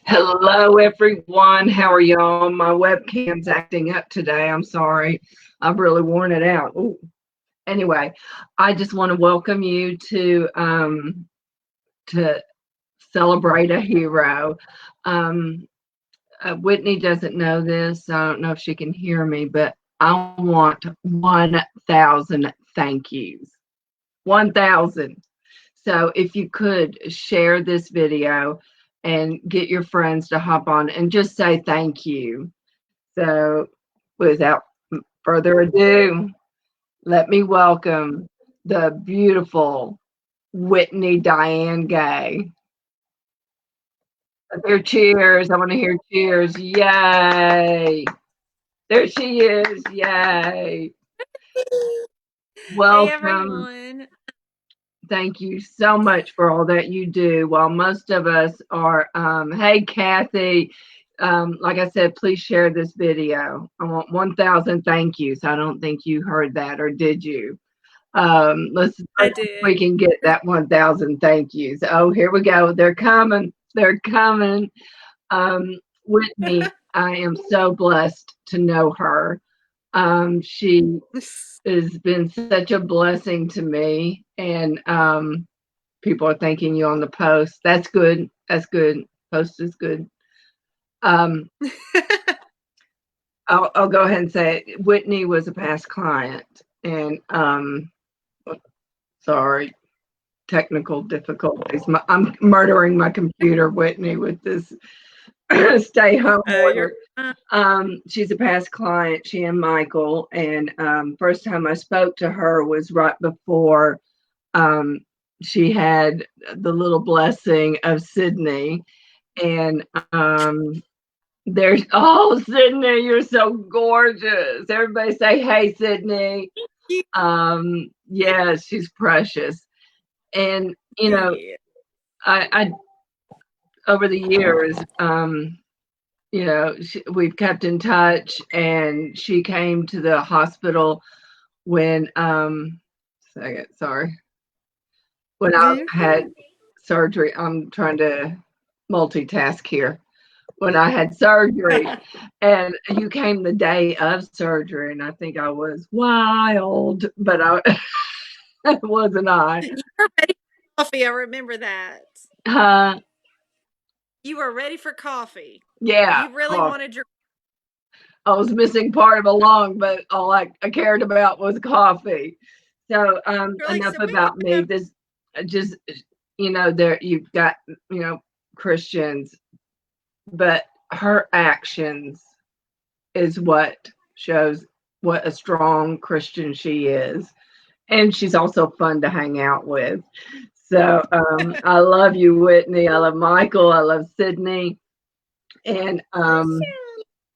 Hello, everyone. How are y'all? My webcam's acting up today. I'm sorry. I've really worn it out. Ooh. Anyway, I just want to welcome you to celebrate a hero. Um, Whitney doesn't know this. I don't know if she can hear me, but I want 1,000 thank yous. 1,000. So if you could share this video and get your friends to hop on and just say thank you. So without further ado, let me welcome the beautiful Whitney Diane Gay. Hear cheers. I want to hear cheers. Yay. There she is. Yay. Hey Welcome. everyone. Thank you so much for all that you do. While most of us are, hey, Kathy, like I said, please share this video. I want 1,000 thank yous. I don't think you heard that, or did you? Let's I see if did. we can get that 1,000 thank yous. Oh, here we go. They're coming. They're coming. Whitney, I am so blessed to know her. She has been such a blessing to me, and people are thanking you on the post. That's good. That's good. Post is good. Um, I'll go ahead and say it. Whitney was a past client, and sorry, technical difficulties. I'm murdering my computer, Whitney, with this stay home You're order. She's a past client, she and Michael, and first time I spoke to her was right before um, she had the little blessing of Sydney, and there's Sydney, you're so gorgeous. Everybody say hey, Sydney. cute. Yeah, she's precious, and Yeah. I over the years, we've kept in touch, and she came to the hospital when second, sorry, when I You're had fine. surgery. I'm trying to multitask here. When I had surgery, and you came the day of surgery, and I think I was wild, but I wasn't I. You were ready for coffee. I remember that. Uh, You were ready for coffee. yeah, You really coffee. wanted your I was missing part of a lung, but all I cared about was coffee. So you're like, enough so when about can me. This just there you've got Christians, but her actions is what shows what a strong Christian she is, and she's also fun to hang out with. So I love you, Whitney. I love Michael. I love Sydney, and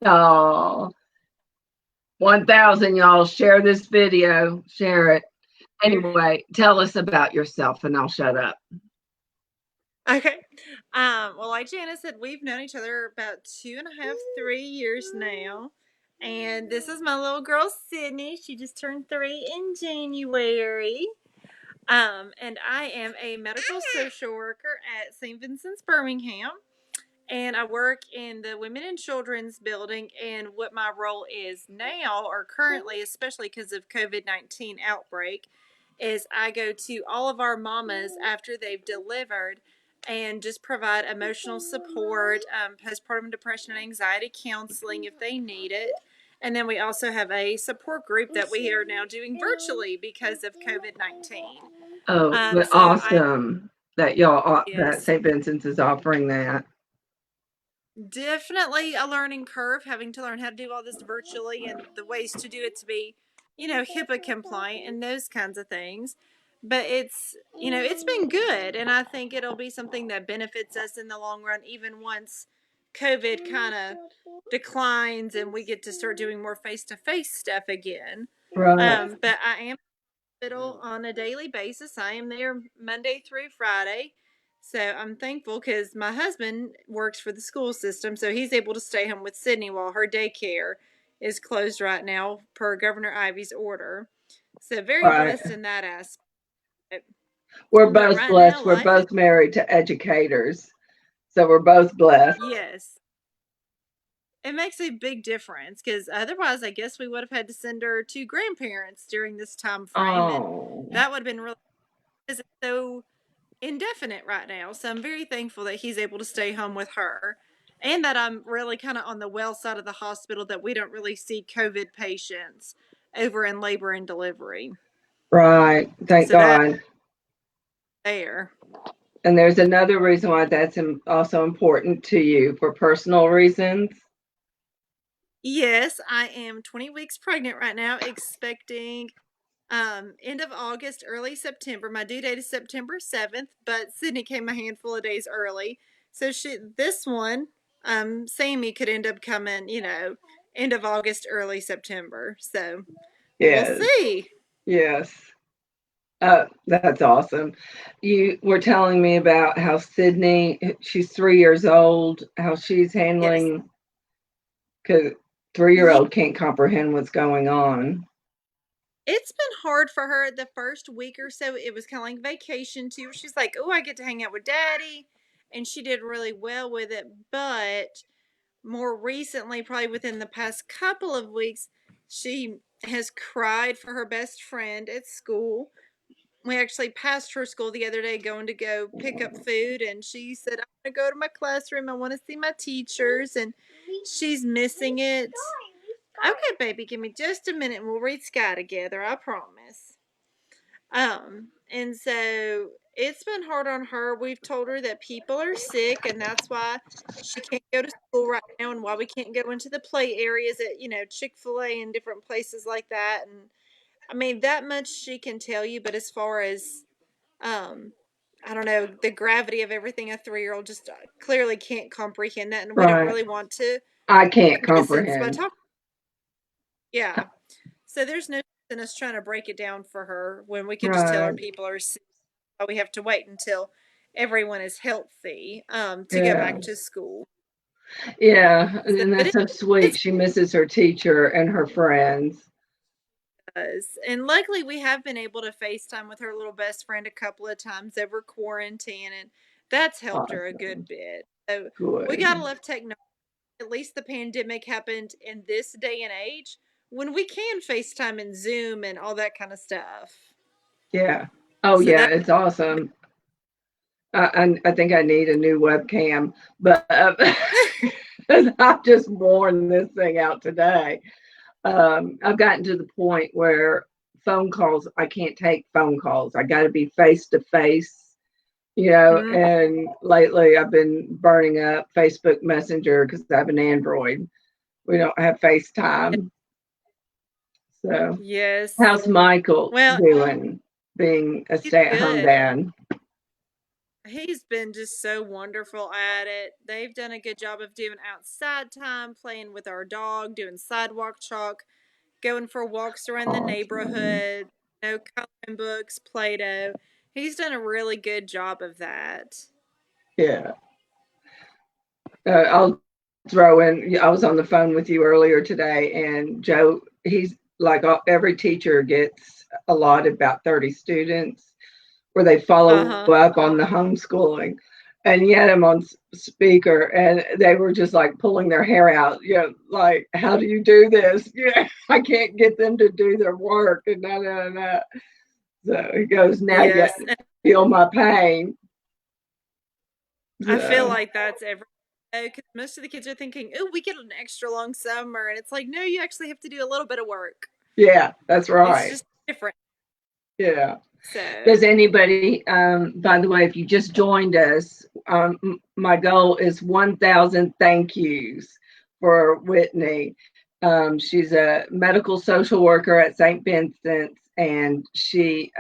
oh, 1,000 y'all share this video, share it. Anyway, tell us about yourself, and I'll shut up. Okay. Well, like Janice said, we've known each other about 2.5, 3 years now. And this is my little girl, Sydney. She just turned 3 in January. And I am a medical social worker at St. Vincent's, Birmingham. And I work in the Women and Children's building. And what my role is now, or currently, especially because of COVID-19 outbreak, is I go to all of our mamas after they've delivered and just provide emotional support, postpartum depression and anxiety counseling if they need it. And then we also have a support group that we are now doing virtually because of COVID-19. Oh, but So I awesome that y'all that Yes, St. Vincent's is offering that. definitely a learning curve, having to learn how to do all this virtually and the ways to do it to be, HIPAA compliant and those kinds of things. But it's been good. And I think it'll be something that benefits us in the long run, even once COVID kind of declines and we get to start doing more face to face stuff again. Right. But I am hospital on a daily basis. I am there Monday through Friday. So I'm thankful because my husband works for the school system, so he's able to stay home with Sydney while her daycare is closed right now per Governor Ivy's order. So very Right. blessed in that aspect. We're But both right now, blessed. We're life is both married to educators. So we're both blessed. Yes. It makes a big difference because otherwise, I guess we would have had to send her to grandparents during this time frame, and Oh, that would have been really because it's so indefinite right now. So I'm very thankful that he's able to stay home with her, and that I'm really kind of on the well side of the hospital that we don't really see COVID patients over in labor and delivery. right. Thank So that God. there. And there's another reason why that's also important to you for personal reasons. Yes, I am 20 weeks pregnant right now, expecting end of August, early September. My due date is September 7th, but Sydney came a handful of days early. So this one, Sammy could end up coming, end of August, early September. So we'll Yes, see. yes. That's awesome. You were telling me about how Sydney, she's 3 years old, how she's Yes. handling, because 3-year-old can't comprehend what's going on. It's been hard for her the first week or so. It was kind of like vacation too. She's like, "Oh, I get to hang out with daddy." And she did really well with it, but more recently, probably within the past couple of weeks, she has cried for her best friend at school. We actually passed her school the other day going to go pick up food, and she said, "I want to go to my classroom. I want to see my teachers," and she's missing it. Okay, baby, give me just a minute and we'll read Sky together, I promise. And so it's been hard on her. We've told her that people are sick and that's why she can't go to school right now and why we can't go into the play areas at, Chick-fil-A and different places like that. And I mean, that much she can tell you, but as far as, um, I don't know, the gravity of everything, a 3-year-old just clearly can't comprehend that. And we don't Right. really want to I can't break distance by comprehend. talking. Yeah. So there's no sense in us trying to break it down for her when we can just tell her Right. people are sick. We have to wait until everyone is healthy to go Yeah. back to school. Yeah. So, And but that's so sweet. it She misses her teacher and her friends. does. And luckily, we have been able to FaceTime with her little best friend a couple of times over quarantine, and that's helped her a good Awesome. bit. So we got to Good. love technology. At least the pandemic happened in this day and age when we can FaceTime and Zoom and all that kind of stuff. Yeah. Oh, So yeah. that It's awesome. I think I need a new webcam, but I've just worn this thing out today. I've gotten to the point where phone calls, I can't take phone calls. I got to be face to face, mhm. and lately I've been burning up Facebook Messenger because I have an Android. We don't have FaceTime. So, Yes. how's Michael Well, doing being a he's stay at home good. dad? He's been just so wonderful at it. They've done a good job of doing outside time, playing with our dog, doing sidewalk chalk, going for walks around the Awesome. neighborhood, coloring books, Play Doh. He's done a really good job of that. Yeah. I'll throw in, I was on the phone with you earlier today, and Joe, he's like every teacher gets allotted about 30 students where they Uh follow huh. up on the homeschooling. And yet I'm on speaker, and they were just like pulling their hair out, like, how do you do this? Yeah, I can't get them to do their work, and no, no, no. So he goes, now you Yes. And feel my pain. I feel So, like that's every. Because most of the kids are thinking, "Oh, we get an extra long summer," and it's like, no, you actually have to do a little bit of work. yeah, that's It's right. just different. Yeah. So, Does anybody, by the way, if you just joined us, my goal is 1,000 thank yous for Whitney. She's a medical social worker at St. Vincent's, and she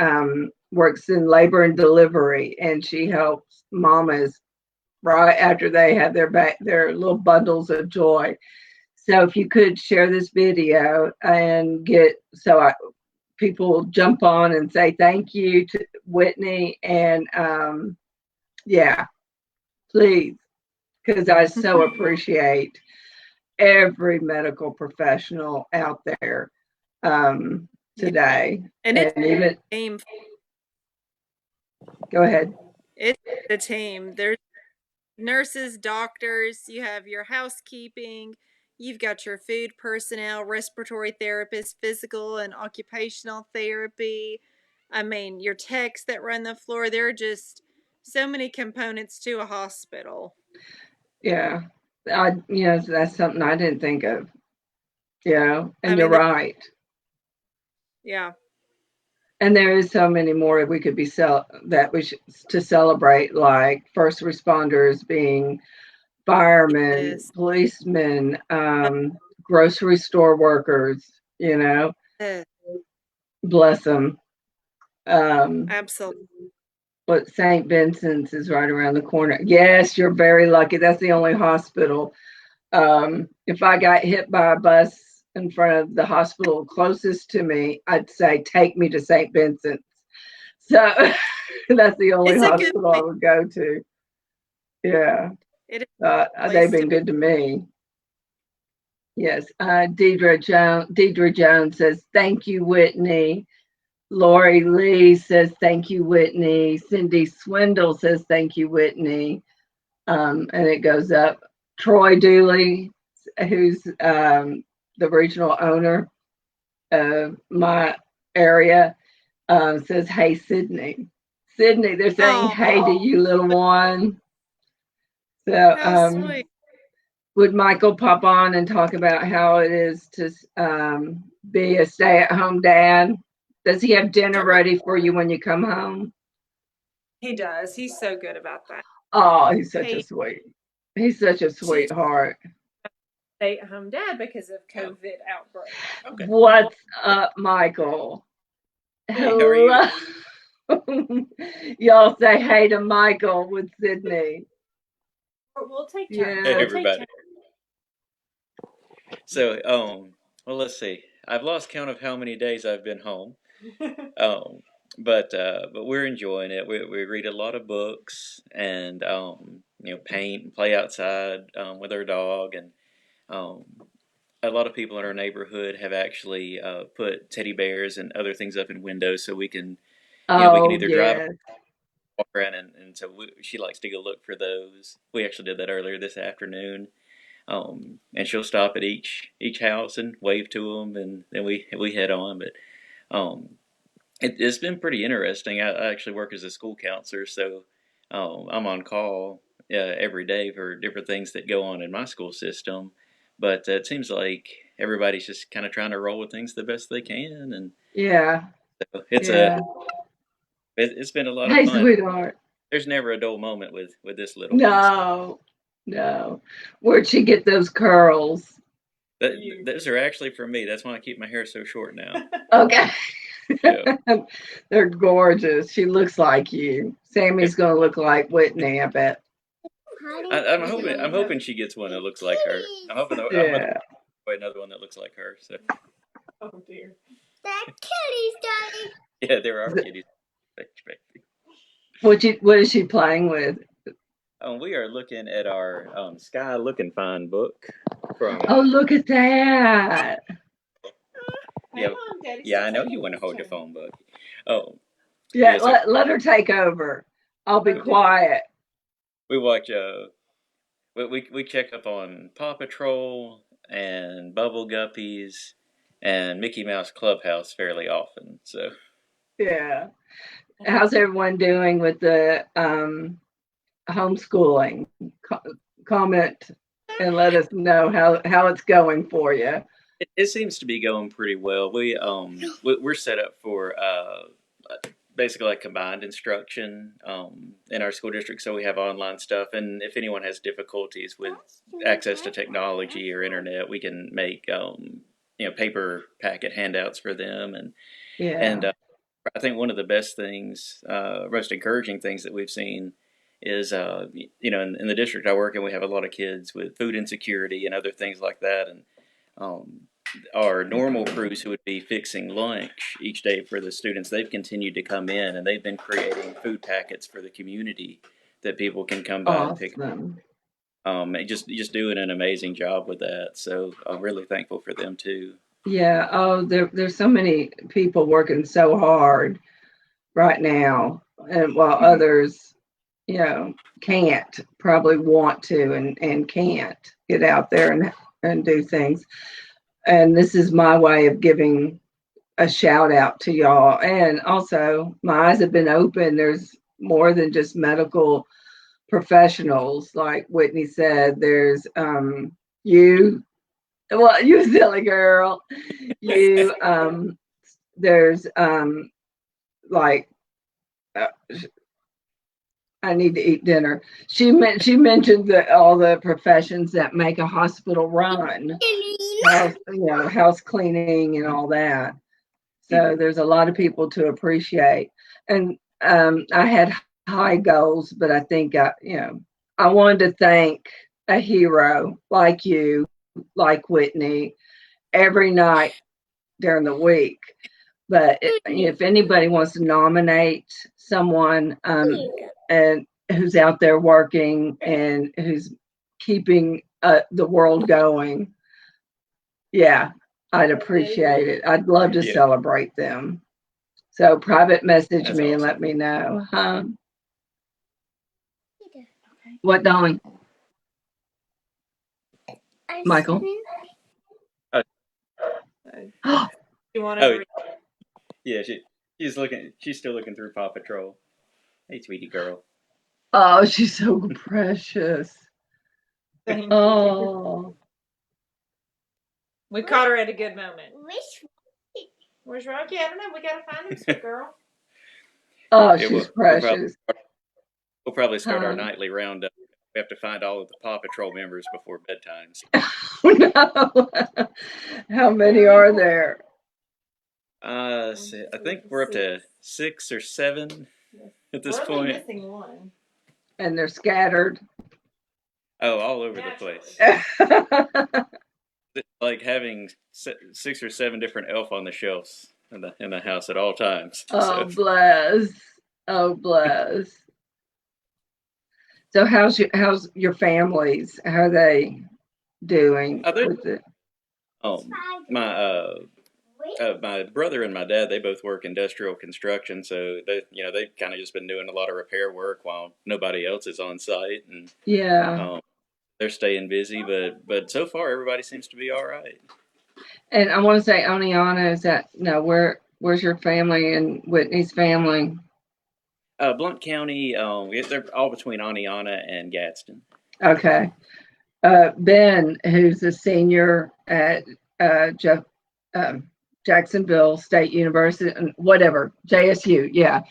works in labor and delivery, and she helps mamas right after they have their little bundles of joy. So if you could share this video and people jump on and say thank you to Whitney, and yeah, please, because I so appreciate every medical professional out there yeah. today. And it's And even a team. go ahead. It's a team. There's nurses, doctors, you have your housekeeping, you've got your food personnel, respiratory therapists, physical and occupational therapy. I mean, your techs that run the floor. There are just so many components to a hospital. Yeah. That's something I didn't think of. I And you're mean, right. yeah. And there is so many more we could be that we should to celebrate, like first responders being firemen, Yes. policemen, grocery store workers, Yes, bless them. Um, absolutely. but St. Vincent's is right around the corner. Yes, you're very lucky. That's the only hospital. If I got hit by a bus in front of the hospital closest to me, I'd say, take me to St. Vincent's. So that's the only It's a good hospital I place. would go to. Yeah, It is a they've place to been be. good to me. Yes, Deidre Jones says, thank you, Whitney. Lori Lee says, thank you, Whitney. Cindy Swindle says, thank you, Whitney. And it goes up. Troy Dooley, who's the regional owner of my area, says, hey, Sydney. Sydney, they're saying, Oh, hey to you, little one. So, how sweet. would Michael pop on and talk about how it is to be a stay-at-home dad? Does he have dinner Sure. ready for you when you come home? He does. He's so good about that. Oh, he's such a He sweet. He's such a chooses sweetheart. stay-at-home dad because of COVID outbreak. Okay. What's up, Michael? Hey, how are you? Hello. Y'all say hey to Michael with Sydney. We'll take turns. Hey, Yeah. We'll take everybody. So, well, let's see. I've lost count of how many days I've been home. turns. Um, but we're enjoying it. We read a lot of books and paint and play outside with our dog, and um, a lot of people in our neighborhood have actually put teddy bears and other things up in windows so we can Oh, either drive yes. or in, and so she likes to go look for those. We actually did that earlier this afternoon. And she'll stop at each house and wave to them, and then we head on. But um, it's been pretty interesting. I actually work as a school counselor, so I'm on call every day for different things that go on in my school system. But it seems like everybody's just kind of trying to roll with things the best they can, and Yeah. so Yeah. it's been a lot of Hey, fun. sweetheart. There's never a dull moment with this little one. So No. No. Where'd she get those curls? those are actually for me. That's why I keep my hair so short now. Okay. Yeah. They're gorgeous. She looks like you. Sammy's gonna look like Whitney, I bet. I'm hoping she gets one that looks like her. I'm hoping Yeah. another one that looks like her. So Oh dear. yeah, there are kitties. What is she playing with? We are looking at our Sky Looking Fine book from. Oh, look at that. Yeah, Hang on, Daddy. yeah. I know you want to hold the phone book. Oh, Yeah, yeah. So let her take over. I'll be Okay. quiet. we watch. We check up on Paw Patrol and Bubble Guppies and Mickey Mouse Clubhouse fairly often. So Yeah. How's everyone doing with the homeschooling? Comment and let us know how it's going for you. it seems to be going pretty well. We're set up for basically like combined instruction in our school district, so we have online stuff. And if anyone has difficulties with access to technology or internet, we can make paper packet handouts for them. And Yeah. I think one of the best things, most encouraging things that we've seen is, in the district I work in, we have a lot of kids with food insecurity and other things like that. And um, our normal crews who would be fixing lunch each day for the students, they've continued to come in and they've been creating food packets for the community that people can come by and pick. Awesome. And just doing an amazing job with that. So I'm really thankful for them too. Yeah. Oh, there's so many people working so hard right now, and while others can't probably want to and can't get out there and do things. And this is my way of giving a shout out to y'all. And also, my eyes have been open. There's more than just medical professionals, like Whitney said. There's you, well, you silly girl. You there's like uh, I need to eat dinner. She mentioned all the professions that make a hospital run, house cleaning and all that. So there's a lot of people to appreciate. And I had high goals, but I think I wanted to thank a hero like you, like Whitney, every night during the week. But if anybody wants to nominate someone and who's out there working and who's keeping the world going, yeah, I'd appreciate it. I'd love to celebrate them. So private message That's me and awesome. let me know. What, darling? Michael? You want Oh, to? yeah, she's still looking through Paw Patrol. Hey, sweetie girl. Oh, she's so precious. Thank you. Oh, We caught her at a good moment. Where's Rocky? I don't know. We gotta find him, sweet girl. oh, Yeah, she's precious. we'll probably start our Huh? nightly roundup. We have to find all of the Paw Patrol members before bedtime. No. How many are there? I think we're up to 6 or 7 at this We're point. only missing one. And they're scattered. Oh, all over the place. Like having 6 or 7 different elf on the shelves in the house at all times. Oh, So bless. Oh, bless. So how's your families? How are they doing oh, with it? my my brother and my dad, they both work industrial construction, so they've kind of just been doing a lot of repair work while nobody else is on site, and Yeah. they're staying busy. But so far, everybody seems to be all right. And I want to say, Oniana, is that no? Where's your family and Whitney's family? Blount County, they're all between Aniana and Gadsden. Okay. Ben, who's a senior at Jeff, Jacksonville State University, whatever, JSU, yeah.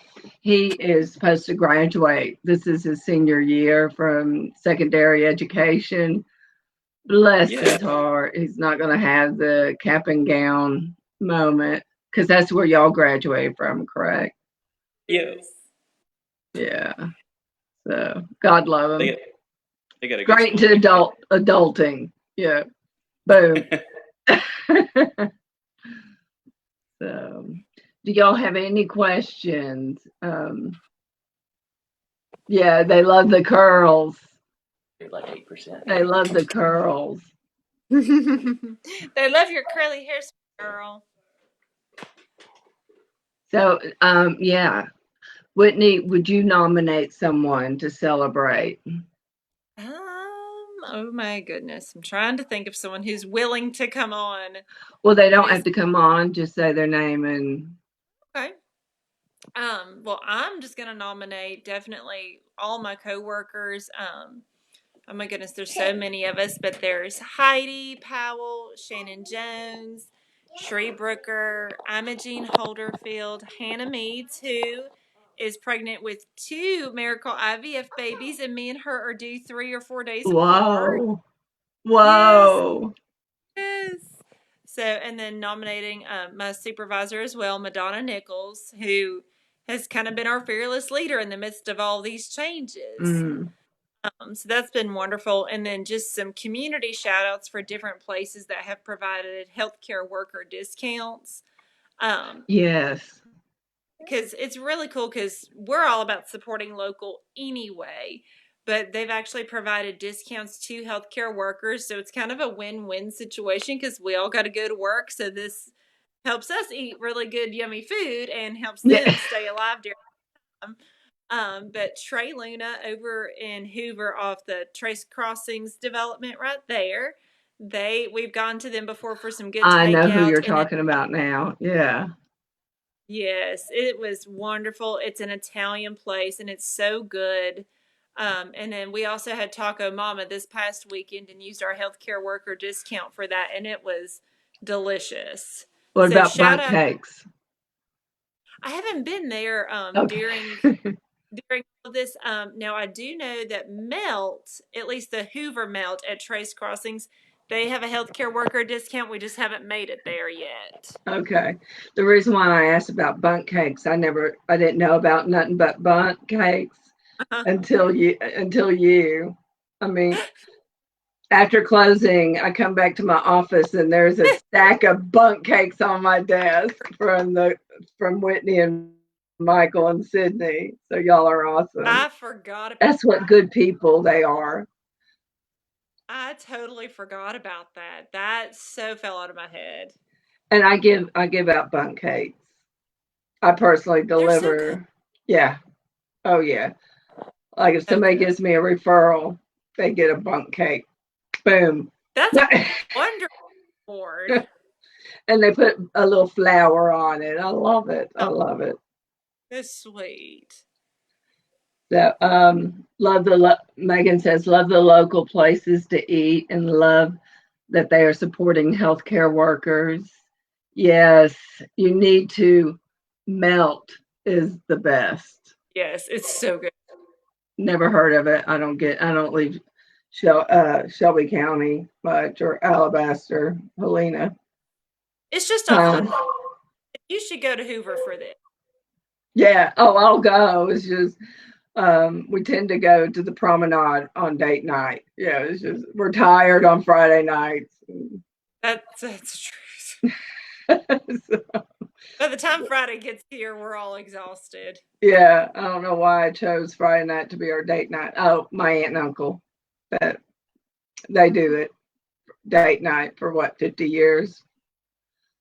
He is supposed to graduate. This is his senior year from secondary education. Bless his heart. He's not going to have the cap and gown moment because that's where y'all graduated from, correct? Yes. Yeah. So God love him. They got a good Great school. to adulting. Yeah. Boom. So, do y'all have any questions? Yeah, they love the curls. Like 8%. They love the curls. They love your curly hair, girl. So, yeah. Whitney, would you nominate someone to celebrate? Oh my goodness. I'm trying to think of someone who's willing to come on. Well, they don't have to come on, just say their name and okay. Well, I'm just gonna nominate definitely all my coworkers. Oh my goodness, there's so many of us, but there's Heidi Powell, Shannon Jones, Shree Brooker, Imogene Holderfield, Hannah Meads, who is pregnant with 2 Miracle IVF babies, and me and her are due 3 or 4 days apart. Whoa. Yes. So, and then nominating my supervisor as well, Madonna Nichols, who has kind of been our fearless leader in the midst of all these changes. Mm. So that's been wonderful. And then just some community shout outs for different places that have provided healthcare worker discounts. Yes. Because it's really cool because we're all about supporting local anyway, but they've actually provided discounts to healthcare workers. So it's kind of a win-win situation because we all got to go to work. So this helps us eat really good, yummy food and helps them stay alive during the time. But Trey Luna over in Hoover off the Trace Crossings development right there. We've gone to them before for some good I know who takeout, you're and then talking about now. Yeah. yes, it was wonderful. It's an Italian place and it's so good. And then we also had Taco Mama this past weekend and used our healthcare worker discount for that, and it was delicious. What So about shout bundt out. cakes? I haven't been there Okay. during all this. Now I do know that Melt, at least the Hoover Melt at Trace Crossings, they have a healthcare worker discount. We just haven't made it there yet. Okay. The reason why I asked about bundt cakes, I didn't know about nothing but bundt cakes until you. I mean, after closing, I come back to my office and there's a stack of bundt cakes on my desk from Whitney and Michael and Sydney. So y'all are awesome. I forgot about That's what good people they are. I totally forgot about that. That so fell out of my head. And I give out bundt cakes. I personally They're so good. deliver. Yeah. Oh yeah. Like if So somebody good. gives me a referral, they get a bundt cake. Boom. That's a wonderful board. And they put a little flour on it. I love it. I Oh, love it. that's sweet. So, Megan says, love the local places to eat and love that they are supporting healthcare workers. Yes, you need to. Melt is the best. Yes, it's so good. Never heard of it. I don't leave Shelby County much or Alabaster, Helena. It's just off I. You should go to Hoover for this. Yeah. Oh, I'll go. It's just we tend to go to the promenade on date night. Yeah, it's just we're tired on Friday nights. That's true. So, By the time Friday gets here, we're all exhausted. yeah, I don't know why I chose Friday night to be our date night. Oh, my aunt and uncle, that they do it date night for what 50 years.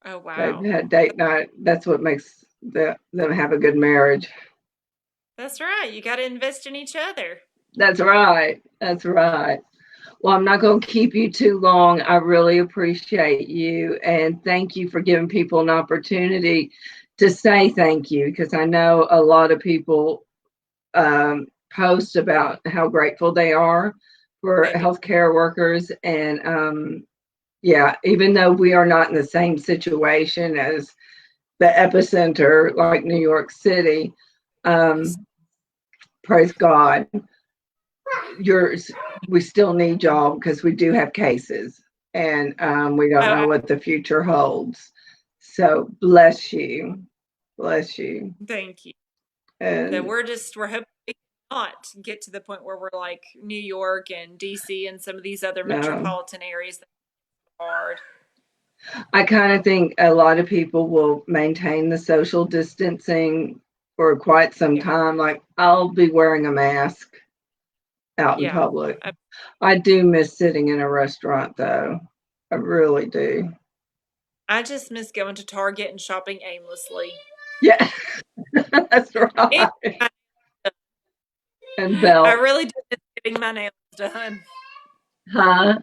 Oh They've wow. had date night. That's what makes them have a good marriage. That's right. You got to invest in each other. That's right. That's right. Well, I'm not going to keep you too long. I really appreciate you. And thank you for giving people an opportunity to say thank you, because I know a lot of people post about how grateful they are for healthcare workers. And yeah, even though we are not in the same situation as the epicenter like New York City, praise God, we still need y'all because we do have cases, and we don't know what the future holds. So bless you. Thank you. And so we're hoping we not get to the point where we're like New York and DC and some of these other metropolitan areas that are hard. I kind of think a lot of people will maintain the social distancing for quite some time. Like I'll be wearing a mask out in public. I do miss sitting in a restaurant though. I really do. I just miss going to Target and shopping aimlessly. Yeah, that's right. And Bell. I really do miss getting my nails done. Huh?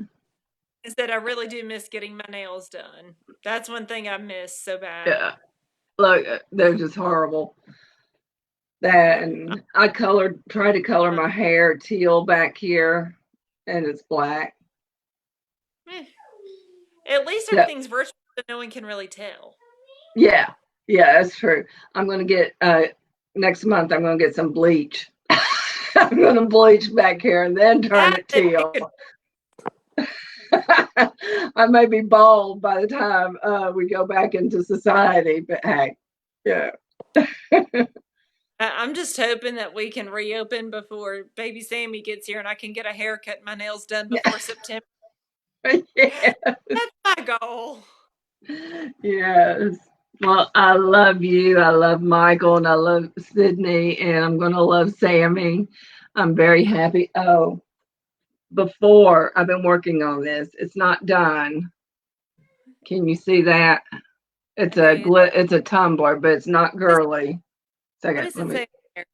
I said I really do miss getting my nails done. That's one thing I miss so bad. Yeah. Look, they're just horrible. That, and I try to color my hair teal back here, and it's black. At least everything's virtual, so no one can really tell. Yeah, that's true. I'm gonna get next month. I'm gonna get some bleach. I'm gonna bleach back here and then turn it teal. I may be bald by the time we go back into society, but hey, yeah. I'm just hoping that we can reopen before baby Sammy gets here and I can get a haircut and my nails done before September. Yes. That's my goal. Yes. Well, I love you. I love Michael and I love Sydney, and I'm going to love Sammy. I'm very happy. Oh, before I've been working on this. It's not done. Can you see that? It's a tumbler, but it's not girly. What does it say there?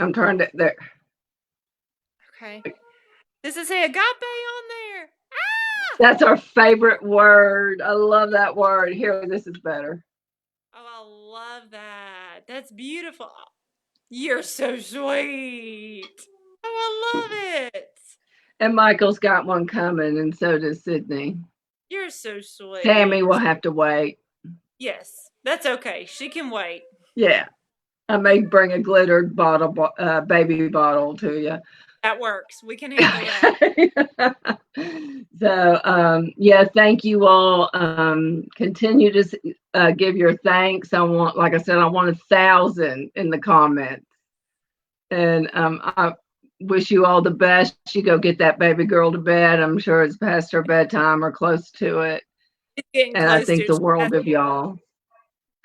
I'm trying to there. Okay. Does it say agape on there? Ah! That's our favorite word. I love that word. Here, this is better. Oh, I love that. That's beautiful. You're so sweet. Oh, I love it. And Michael's got one coming, and so does Sydney. You're so sweet. Tammy will have to wait. Yes, that's okay. She can wait. Yeah. I may bring a glittered bottle, baby bottle to you. That works. We can handle that. So, yeah, thank you all. Continue to give your thanks. Like I said, I want 1,000 in the comments. And I wish you all the best. You go get that baby girl to bed. I'm sure it's past her bedtime or close to it. It's getting And I close think to the world of y'all.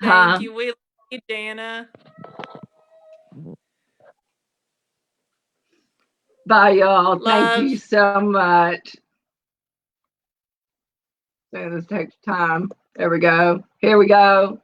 Thank you. We love you, Jana. Bye, y'all. Love. Thank you so much. So this takes time. There we go. Here we go.